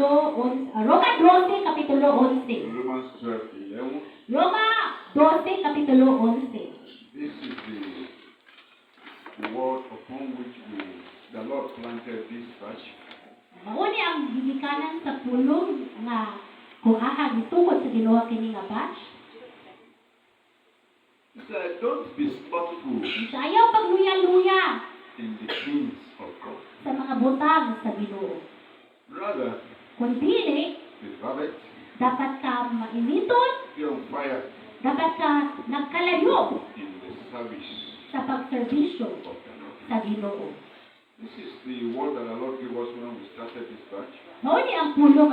Roma 12, Kapitulo 11. Romans 12:11. Roma 12, Kapitulo 11. This is the word upon which the Lord planted this church. Mauni ang gigikanan sa pulong nga kung aha gitukod sa Ginoo kini nga batch. He said, don't be slothful Ayaw pagluya-luya in the things of God. sa mga butang sa Ginoo. Rather, Kundi be fervent, dapat ka mainiton, be on fire dapat ka nagkalayo in the service sa pagserbisyo of the Lord. sa Ginoo. This is the word that the Lord gave us when we started this church. Mauni ang pulong